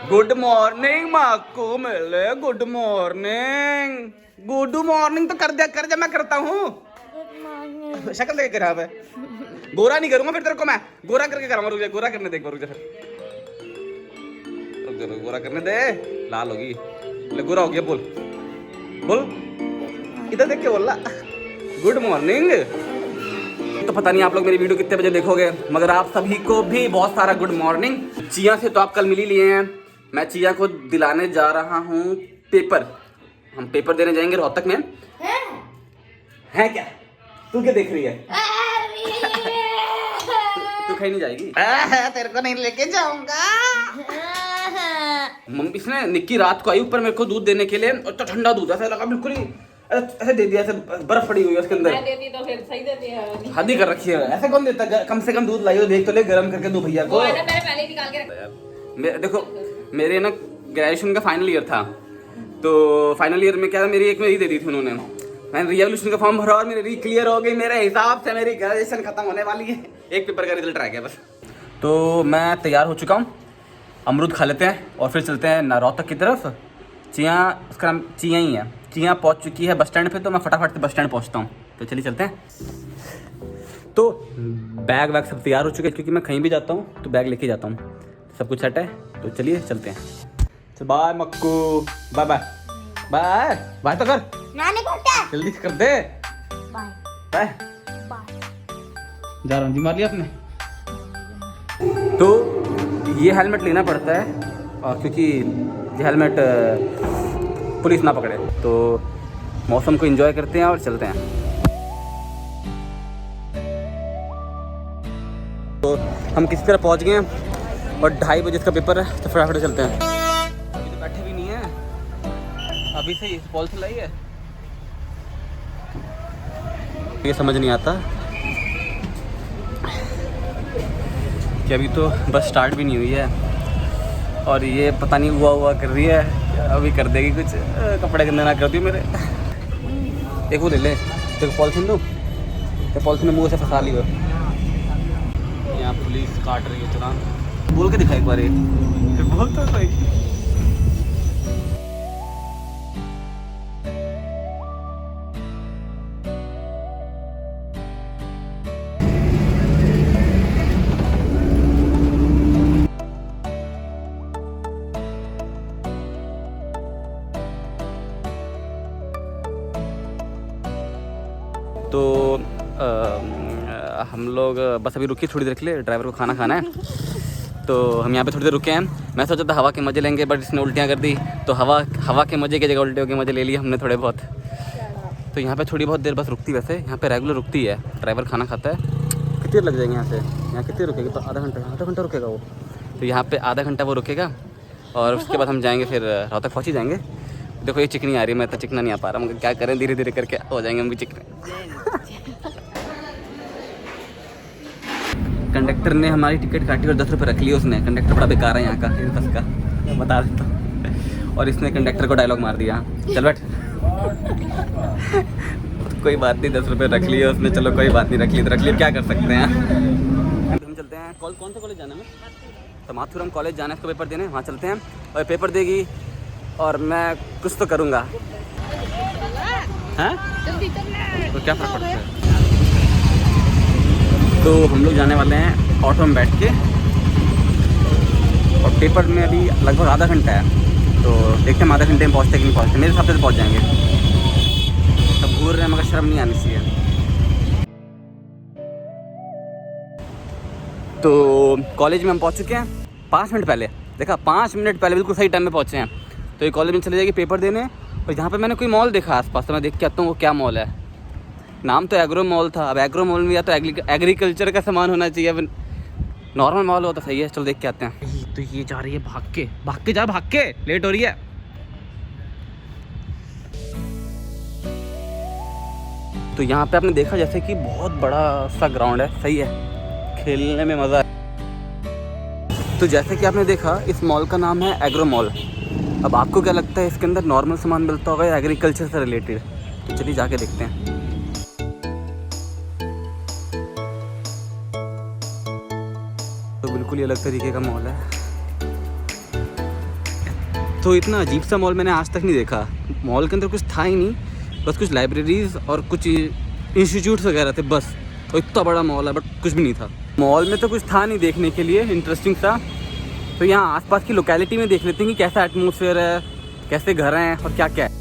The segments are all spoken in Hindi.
गुड मॉर्निंग माकू मिले। Good morning. गुड मॉर्निंग तो कर दे मैं करता हूँ। शक्ल देख खराब है। गोरा नहीं करूंगा फिर तेरे को मैं गोरा करके कराऊंगा। रुक जा गोरा करने दे, रुक जा फिर रुक जा, गोरा करने दे। लाल होगी ले, गोरा हो गया। बोल बोल, इधर देख के बोल ला गुड मॉर्निंग। तो पता नहीं आप लोग मेरी वीडियो कितने बजे देखोगे, मगर आप सभी को भी बहुत सारा गुड मॉर्निंग। चिया से तो आप कल मिल ही लिए हैं। मैं चिया को दिलाने जा रहा हूँ पेपर। हम पेपर देने जाएंगे रोहतक में। है क्या? तू क्या देख रही है? तू कहीं नहीं जाएगी। तेरे को नहीं लेके जाऊंगा। मम्मी इसने निक्की रात को आई ऊपर मेरे को दूध देने के लिए, और तो ठंडा दूध ऐसा लगा बिल्कुल ही ऐसे दे दिया, ऐसे बर्फ पड़ी हुई है उसके अंदर। मैं देती तो फिर सही देती है। हद ही कर रखी है। ऐसे कौन देता? कम से कम दूध लाइयो, देख तो ले, गर्म करके दो भैया को। मैंने पहले निकाल के रखा। देखो मेरे ना ग्रेजुएशन का फाइनल ईयर था, तो फाइनल ईयर में क्या मेरी एक मेरी दे दी थी उन्होंने। मैंने रिवॉल्यूशन का फॉर्म भरा और मेरी री क्लियर हो गई। मेरे हिसाब से मेरी ग्रेजुएशन खत्म होने वाली है। एक पेपर का रिजल्ट आ गया बस। तो मैं तैयार हो चुका हूँ। अमरूद खा लेते हैं और फिर चलते हैं रोहतक की तरफ। चिया, उसका नाम चिया ही है। चिया पहुँच चुकी है बस स्टैंड पे, तो मैं फटाफट से बस स्टैंड पहुँचता हूँ। तो चलिए चलते हैं। तो बैग वैग सब तैयार हो चुके हैं, क्योंकि मैं कहीं भी जाता हूँ तो बैग लेके जाता हूँ। सब कुछ सेट है, तो चलिए चलते हैं। तो bye Makku, bye bye bye bye. तो कर जल्दी कर दे। Bye bye. जा रहा हूँ जी, मार लिया आपने। तो ये हेलमेट लेना पड़ता है, और क्योंकि ये हेलमेट पुलिस ना पकड़े। तो मौसम को एंजॉय करते हैं और चलते हैं। तो हम किसी तरह पहुंच गए हैं और 2:30 बजे इसका पेपर है, तो फटाफट चलते हैं। अभी तो बैठे भी नहीं है, अभी से पॉलिसी लाई है। ये समझ नहीं आता कि अभी तो बस स्टार्ट भी नहीं हुई है, और ये पता नहीं हुआ कर रही है। अभी कर देगी कुछ, कपड़े गंदे ना कर दियो मेरे। एक वो ले ले, देखो पॉलिथीन दो, तो पॉलिथीन में मुँह से फंसा लियो। यहाँ पुलिस काट रही है चालान। बोल के दिखा एक बार, बोल तो सही। तो हम लोग बस अभी रुकी थोड़ी देर के लिए, ड्राइवर को खाना खाना है। तो हम यहाँ पे थोड़ी देर रुके हैं। मैं सोचा था हवा के मज़े लेंगे, बट इसने उल्टियाँ कर दी। तो हवा के मज़े की जगह उल्टियों के मज़े ले लिए हमने थोड़े बहुत। तो यहाँ पे थोड़ी बहुत देर बस रुकती, वैसे यहाँ पे रेगुलर रुकती है। ड्राइवर खाना खाता है। कितनी देर लग जाएगी यहाँ से? यहाँ कितनी रुकेगी? तो आधा घंटा रुकेगा वो। तो यहाँ पर आधा घंटा वो रुकेगा, और उसके बाद हम जाएँगे, फिर रोहतक पहुँच ही जाएँगे। देखो ये चिकनी आ रही है, मैं तो चिकना नहीं आ पा रहा। मगर क्या करें, धीरे धीरे करके हो जाएंगे हम भी चिकने। कंडक्टर ने हमारी टिकट काटी और 10 रुपये रख लिए उसने। कंडक्टर बड़ा बेकार है यहाँ का, इस बस का, मैं बता देता हूँ। और इसने कंडक्टर को डायलॉग मार दिया, चल बैठ। कोई बात नहीं, 10 रुपये रख लिए उसने, चलो कोई बात नहीं, रख लिए, क्या कर सकते हैं। हम चलते हैं। कौन सा कॉलेज जाना है? तो माथुरम कॉलेज जाना है इसको पेपर देने, वहाँ चलते हैं। और पेपर देगी और मैं कुछ तो करूँगा। हैं? तो क्या फर्क पड़ता है? तो हम लोग जाने वाले हैं ऑटो में बैठ के, और पेपर में अभी लगभग आधा घंटा है। तो देखते हैं हम आधा घंटे में पहुँचते कि नहीं पहुँचते। मेरे हिसाब से पहुँच जाएंगे। तब घूर रहे हैं, मगर शर्म नहीं आनी चाहिए। तो कॉलेज में हम पहुँच चुके हैं 5 मिनट पहले। देखा, 5 मिनट पहले बिल्कुल सही टाइम में पहुँचे हैं। तो ये कॉलेज में चले जाएगी पेपर देने। और यहाँ पे मैंने कोई मॉल देखा आसपास, तो मैं देख के आता हूँ वो क्या मॉल है। नाम तो एग्रो मॉल था। अब एग्रो मॉल में या तो एग्रीकल्चर का सामान होना चाहिए, अब नॉर्मल मॉल हो तो सही है। चलो देख के आते हैं। तो ये जा रही है भाग के, लेट हो रही है। तो यहाँ पे आपने देखा जैसे कि बहुत बड़ा सा ग्राउंड है, सही है, खेलने में मज़ा है। तो जैसे कि आपने देखा, इस मॉल का नाम है एग्रो मॉल। अब आपको क्या लगता है, इसके अंदर नॉर्मल सामान मिलता होगा या एग्रीकल्चर से रिलेटेड? तो चलिए जाके देखते हैं। तो बिल्कुल ही अलग तरीके का मॉल है। तो इतना अजीब सा मॉल मैंने आज तक नहीं देखा। मॉल के अंदर कुछ था ही नहीं, बस कुछ लाइब्रेरीज और कुछ इंस्टीट्यूट्स वगैरह थे बस। तो इतना बड़ा मॉल है बट कुछ भी नहीं था मॉल में, तो कुछ था नहीं देखने के लिए इंटरेस्टिंग सा। तो यहाँ आसपास की लोकेलिटी में देख लेते हैं कि कैसा एटमॉस्फेयर है, कैसे घर हैं और क्या क्या है।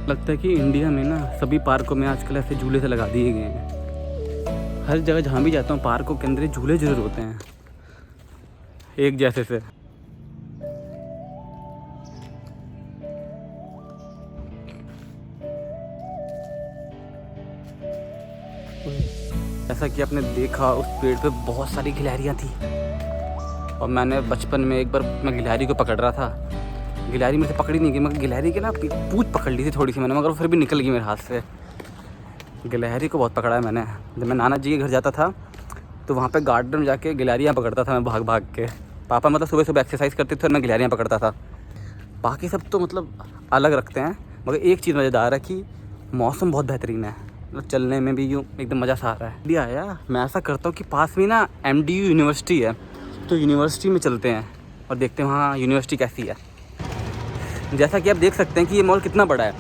लगता है कि इंडिया में ना सभी पार्कों में आजकल ऐसे झूले से लगा दिए गए हैं। हर जगह जहाँ भी जाता हूँ पार्कों के अंदर झूले जरूर होते हैं एक जैसे से। जैसा कि आपने देखा उस पेड़ पे बहुत सारी गिलहरियाँ थी और मैंने बचपन में एक बार मैं गिलहरी को पकड़ रहा था। गिलहरी मेरे से पकड़ी नहीं गई, मगर गिलहरी के ना पूंछ पकड़ ली थी थोड़ी सी मैंने, मगर फिर भी निकल गई मेरे हाथ से। गिलहरी को बहुत पकड़ा है मैंने। जब मैं नाना जी के घर जाता था तो वहाँ पे गार्डन में जाके गिलहरियाँ पकड़ता था मैं भाग भाग के। पापा मतलब सुबह सुबह एक्सरसाइज करते थे और मैं गिलहरियाँ पकड़ता था। बाकी सब तो मतलब अलग रखते हैं, मगर एक चीज़ मज़ेदार है कि मौसम बहुत बेहतरीन है, मतलब चलने में भी यूँ एकदम मज़ा सा आ रहा है। भी आया मैं ऐसा करता हूँ कि पास में ना MDU यूनिवर्सिटी है, तो यूनिवर्सिटी में चलते हैं और देखते हैं वहाँ यूनिवर्सिटी कैसी है। जैसा कि आप देख सकते हैं कि ये मॉल कितना बड़ा है,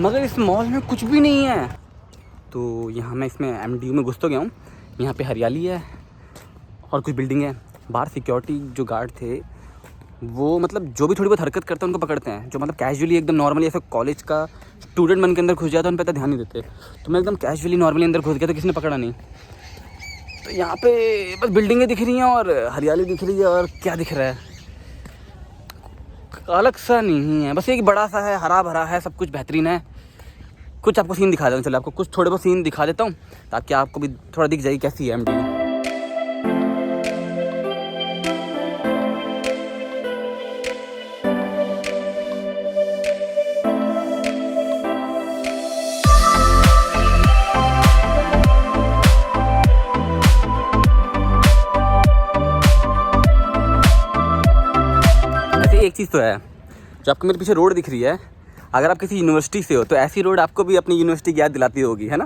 मगर इस मॉल में कुछ भी नहीं है। तो यहाँ मैं इसमें MDU में घुस तो गया हूँ। यहाँ पे हरियाली है और कुछ बिल्डिंग है। बाहर सिक्योरिटी जो गार्ड थे वो मतलब जो भी थोड़ी बहुत हरकत करते हैं उनको पकड़ते हैं। जो मतलब कैजुअली एकदम नॉर्मली ऐसा कॉलेज का स्टूडेंट बन के अंदर घुस जाता है उन पर इतना ध्यान नहीं देते। तो मैं एकदम कैजुअली नॉर्मली अंदर घुस गया तो किसी ने पकड़ा नहीं। तो यहाँ पे बस बिल्डिंगें दिख रही हैं और हरियाली दिख रही है और क्या दिख रहा है, अलग सा नहीं है, बस एक बड़ा सा है, हरा भरा है, सब कुछ बेहतरीन है। कुछ आपको सीन दिखा देता हूँ, चलो आपको कुछ थोड़े बहुत सीन दिखा देता हूँ ताकि आपको भी थोड़ा दिख जाए कैसी है MDU। एक चीज़ तो है, जो आपको मेरे पीछे रोड दिख रही है, अगर आप किसी यूनिवर्सिटी से हो तो ऐसी रोड आपको भी अपनी यूनिवर्सिटी की याद दिलाती होगी, है ना।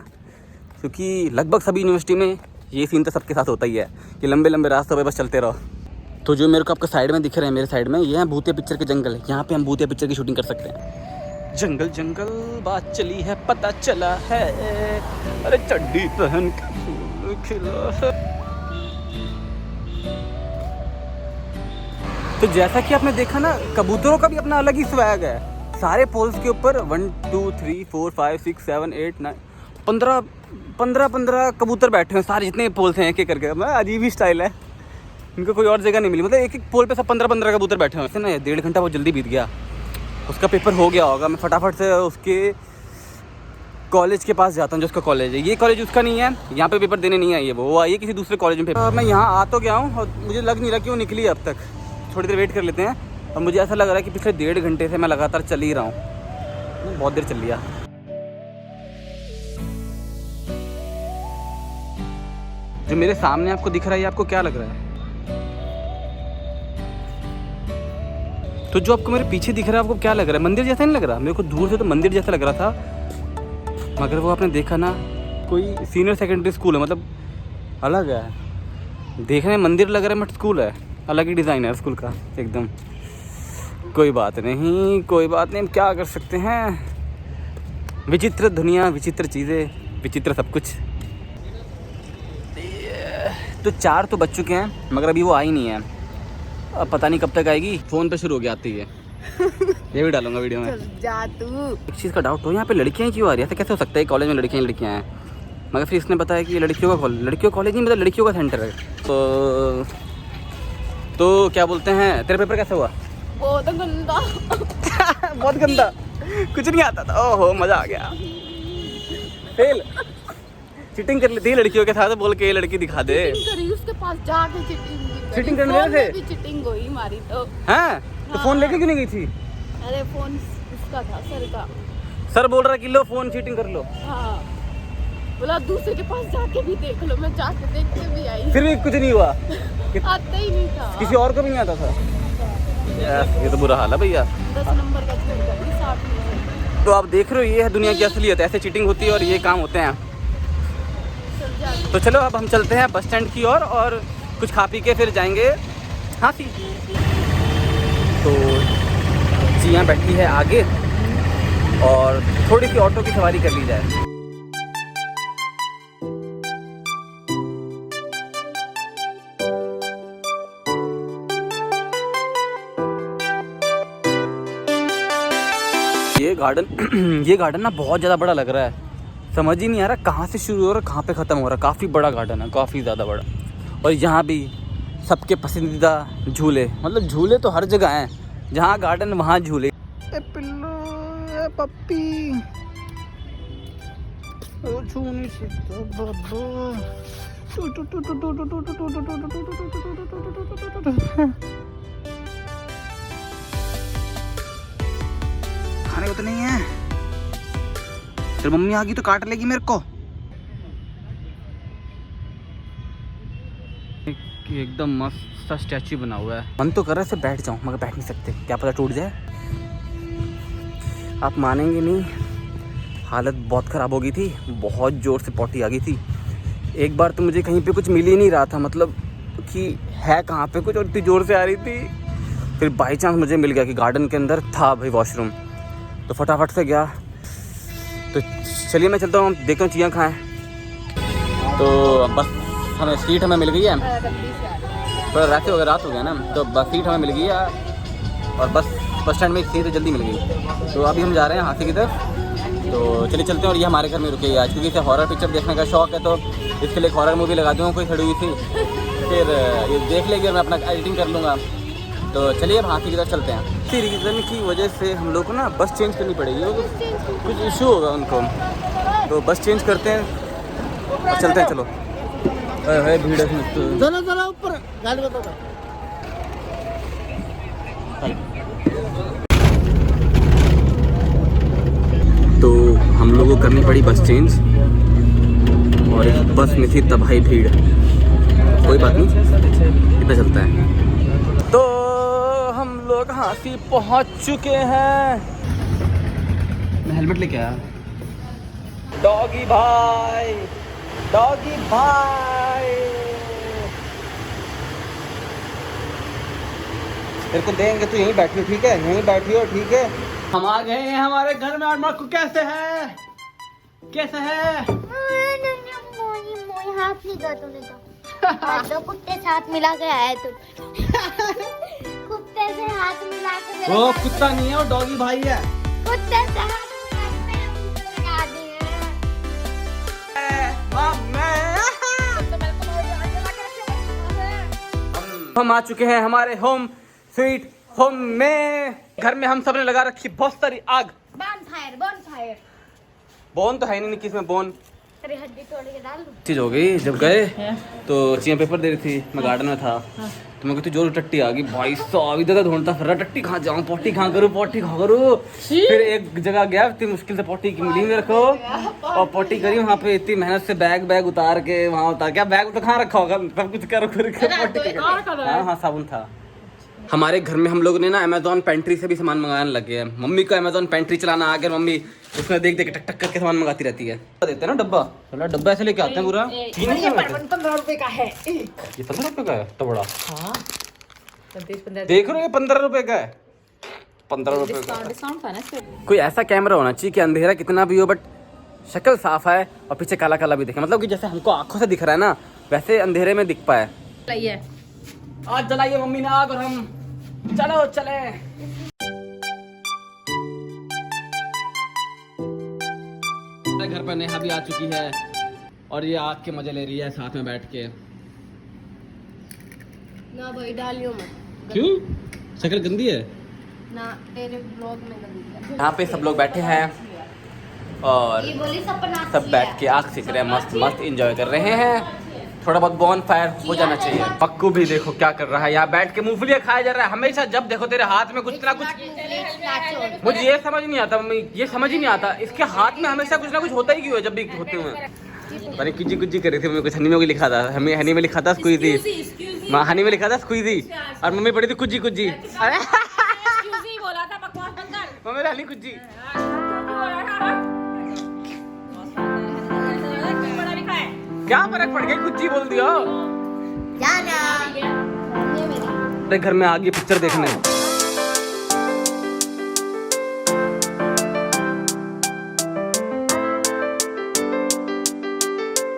क्योंकि लगभग सभी यूनिवर्सिटी में ये सीन तो सबके साथ होता ही है कि लंबे लंबे रास्तों पे बस चलते रहो। तो जो मेरे को आपके साइड में दिख रहे हैं, मेरे साइड में ये है भूतिया पिक्चर के जंगल। यहाँ पे हम भूतिया पिक्चर की शूटिंग कर सकते हैं। जंगल जंगल बात चली है पता चला है, अरे चड्डी पहन के खिला है। तो जैसा कि आपने देखा ना, कबूतरों का भी अपना अलग ही स्वैग है। सारे पोल्स के ऊपर 1 2 3 4 5 6 7 8 9 15 कबूतर बैठे हैं। सारे जितने पोल्स हैं एक एक करके, मैं अजीब ही स्टाइल है इनको, कोई और जगह नहीं मिली। मतलब एक एक पोल पे सब 15 कबूतर बैठे हैं। वैसे ना 1.5 घंटा बहुत जल्दी बीत गया। उसका पेपर हो गया होगा, मैं फटाफट से उसके कॉलेज के पास जाता हूँ जो उसका कॉलेज है। ये कॉलेज उसका नहीं है, यहाँ पे पेपर देने नहीं आई है, वो आई है किसी दूसरे कॉलेज में पेपर। मैं यहाँ आ तो गया हूँ और मुझे लग नहीं रहा कि वो निकली अब तक। थोड़ी देर वेट कर लेते हैं। और मुझे ऐसा लग रहा है कि पिछले 1.5 घंटे से मैं लगातार चल ही रहा हूँ, बहुत देर चल लिया। जो मेरे सामने आपको दिख रहा है, आपको क्या लग रहा है? तो जो आपको मेरे पीछे दिख रहा है आपको क्या लग रहा है? मंदिर जैसा नहीं लग रहा? मेरे को दूर से तो मंदिर जैसा लग रहा था, मगर वो आपने देखा ना कोई सीनियर सेकेंडरी स्कूल है, मतलब अलग है। देखने में मंदिर लग रहा है बट स्कूल है, अलग ही डिज़ाइन है स्कूल का एकदम। कोई बात नहीं, कोई बात नहीं, हम क्या कर सकते हैं। विचित्र दुनिया, विचित्र चीज़ें, विचित्र सब कुछ। तो 4 तो बज चुके हैं मगर अभी वो आई नहीं है। अब पता नहीं कब तक आएगी। फ़ोन पे शुरू हो गया आती है। ये भी डालूंगा वीडियो में। जा तू। एक चीज़ का डाउट हो, यहाँ पे लड़कियाँ क्यों आ रही है? ऐसा कैसे हो सकता है कॉलेज में लड़कियाँ हैं? मगर फिर इसने बताया कि ये लड़कियों का कॉलेज नहीं, मतलब लड़कियों का सेंटर है। तो क्या बोलते हैं, तेरा पेपर कैसा हुआ? बहुत गंदा। बहुत गंदा, कुछ नहीं आता था। ओहो मज़ा आ गया। फेल। चीटिंग कर लेती है लड़कियों के साथ, बोल के ये लड़की दिखा दे। करी उसके पास जाके चीटिंग करने गए थे? चीटिंग हुई हमारी तो। हाँ? तो फ़ोन लेके क्यों नहीं गई थी? अरे फ़ोन उसका था, सर का। सर बोल रहा कि लो फ़ोन, चीटिंग कर लो। हाँ, बोला दूसरे के पास जाके भी देख लो। मैं जाके देख के भी आई, फिर भी कुछ नहीं हुआ। आता ही नहीं था। किसी और को भी नहीं आता था। ये तो बुरा हाल है भैया। 10 नंबर का छोड़ कर 60 में। तो आप देख रहे हो, ये है दुनिया की असलियत। ऐसे चीटिंग होती है और ये काम होते हैं। तो चलो अब हम चलते हैं बस स्टैंड की ओर और कुछ खा पी के फिर जाएंगे हाथी। तो जिया बैठी है आगे और थोड़ी सी ऑटो की सवारी कर ली जाए। ये गार्डन ना बहुत ज़्यादा बड़ा लग रहा है, समझ ही नहीं आ रहा कहाँ से शुरू हो रहा है कहाँ पे ख़त्म हो रहा है। काफ़ी बड़ा गार्डन है, काफ़ी ज़्यादा बड़ा। और यहाँ भी सबके पसंदीदा झूले, मतलब झूले तो हर जगह हैं, जहाँ गार्डन वहाँ झूले। पिल्लो पप्पी खाने को तो नहीं है, फिर मम्मी आ गई तो काट लेगी मेरे को। एकदम मस्त सा स्टैचू बना हुआ है, मन तो कर रहा है बैठ जाऊं मगर बैठ नहीं सकते, क्या पता टूट जाए। आप मानेंगे नहीं, हालत बहुत ख़राब हो गई थी, बहुत ज़ोर से पॉटी आ गई थी। एक बार तो मुझे कहीं पे कुछ मिल ही नहीं रहा था, मतलब कि है कहाँ पे कुछ, और इतनी ज़ोर से आ रही थी। फिर बाई चांस मुझे मिल गया कि गार्डन के अंदर था भाई वॉशरूम, तो फटाफट से गया। तो चलिए मैं चलता हूँ, देखता हूँ चियाँ कहाँ हैं। तो बस हमें सीट हमें मिल गई है, पर रात हो गया ना, तो बस सीट हमें मिल गई है और बस स्टैंड में एक सीट जल्दी मिल गई। तो अभी हम जा रहे हैं हाथी की तरफ, तो चलिए चलते हैं। और ये हमारे घर में रुके आज, क्योंकि इसे हॉरर पिक्चर देखने का शौक है, तो इसके लिए एक हॉरर मूवी लगा दूँगा कोई खड़ी हुई थी, फिर ये देख लेगी और मैं अपना एडिटिंग कर लूँगा। तो चलिए अब हाथी की तरफ चलते हैं। इसी रीज़न की वजह से हम लोग को ना बस चेंज करनी पड़ेगी, वो कुछ इशू होगा उनको, तो बस चेंज करते हैं और चलते हैं। चलो है भीड़ है, चलो ऊपर गाड़ी बता। तो हम लोगों को करनी पड़ी बस चेंज, और इस बस में थी तबाही भीड़, कोई बात नहीं इतना चलता है। तो हम लोग हाथी पहुंच चुके हैं। मैं हेलमेट लेके आया। डॉगी भाई, डॉगी भाई तेरे को देंगे, तू यहीं बैठी हो ठीक है, यहीं बैठी हो ठीक है। हम आ गए हैं हमारे घर में, और मार्को कैसे है, कैसे है? हाथ नहीं दो तूने तो कुत्ते साथ मिला के आए तू। कुत्ते से हाथ मिला के, वो कुत्ता नहीं है, वो डॉगी भाई है। कुत्ते से हाथ मिला दिए। हम आ चुके हैं हमारे होम स्वीट होम में। घर में हम सब ने लगा रखी बहुत सारी आग। bonfire। बोन तो है नहीं किसमें बोन, तेरी हड्डी तोड़ के डाल दूं। चीज हो गई। जब गए तो चिया पेपर दे रही थी, मैं गार्डन में था, तो मैं कहती जोर टट्टी आ गई भाई साहब, इधर ढूंढता फिर रहा टट्टी कहाँ जाऊँ, पोटी कहाँ करूँ, पोटी कहाँ करूँ। फिर एक जगह गया, इतनी मुश्किल से पोटी मिली मेरे को, और पोटी करी वहाँ पे, इतनी मेहनत से बैग उतार के वहाँ उतार के, बैग तो कहाँ रखा होगा, सब कुछ करो पोटी। हाँ साबुन था। हमारे घर में हम लोग ने ना अमेजोन पेंट्री से भी सामान मंगाने लगे हैं। मम्मी को अमेजोन पेंट्री चलाना आ गया, मम्मी उसमें देख देख टक टक करके सामान मंगाती रहती है। देते हैं ना डब्बा, चलो डब्बा ऐसे लेके आते हैं पूरा। ये 15 रुपए का है एक। ये 15 रुपए का है तो बड़ा, हाँ 15 देख रहे हो, 15 रुपए का है, 15 रुपए का। डिस्काउंट था ना इसमें। कोई ऐसा कैमरा होना चाहिए कि अंधेरा कितना भी हो बट शक्ल साफ है और पीछे काला काला भी दिखे, मतलब कि जैसे हमको आंखों से दिख रहा है ना वैसे अंधेरे में दिख पाए। आज जलाइए मम्मी ने आग और हम चलो चले। घर पर नेहा भी आ चुकी है और ये आग के मजे ले रही है साथ में बैठ के। ना भाई डालियो मत। क्यों, शक्ल गंदी है ना, तेरे ब्लॉग में गंदी है। यहाँ पे सब लोग बैठे हैं और ये बोली सब बैठ के आग सेक रहे हैं, मस्त मस्त एंजॉय कर रहे हैं। थोड़ा बहुत बॉन फायर हो जाना चाहिए। पक्कू भी देखो क्या कर रहा है, यहाँ बैठ के मूंगफलियाँ खाया जा रहा है। हमेशा जब देखो तेरे हाथ में कुछ ना कुछ, मुझे ये समझ नहीं आता मम्मी, ये समझ ही नहीं आता इसके हाथ में हमेशा कुछ ना कुछ होता ही क्यों है जब भी होते हुए। अरे कुजी कुजी कर रही थी मम्मी, कुछ हनी में लिखा था, हमें हनी में लिखा था स्क्वीजी, हनी में लिखा था स्क्वीजी, और मम्मी पढ़ी थी कुजी कुजी। अरे बोला था बकवास बंद कर। मम्मी हनी कुजी। क्या फर्क पड़ गया, कुछ बोल दिया। अपने घर में आ गई पिक्चर देखने।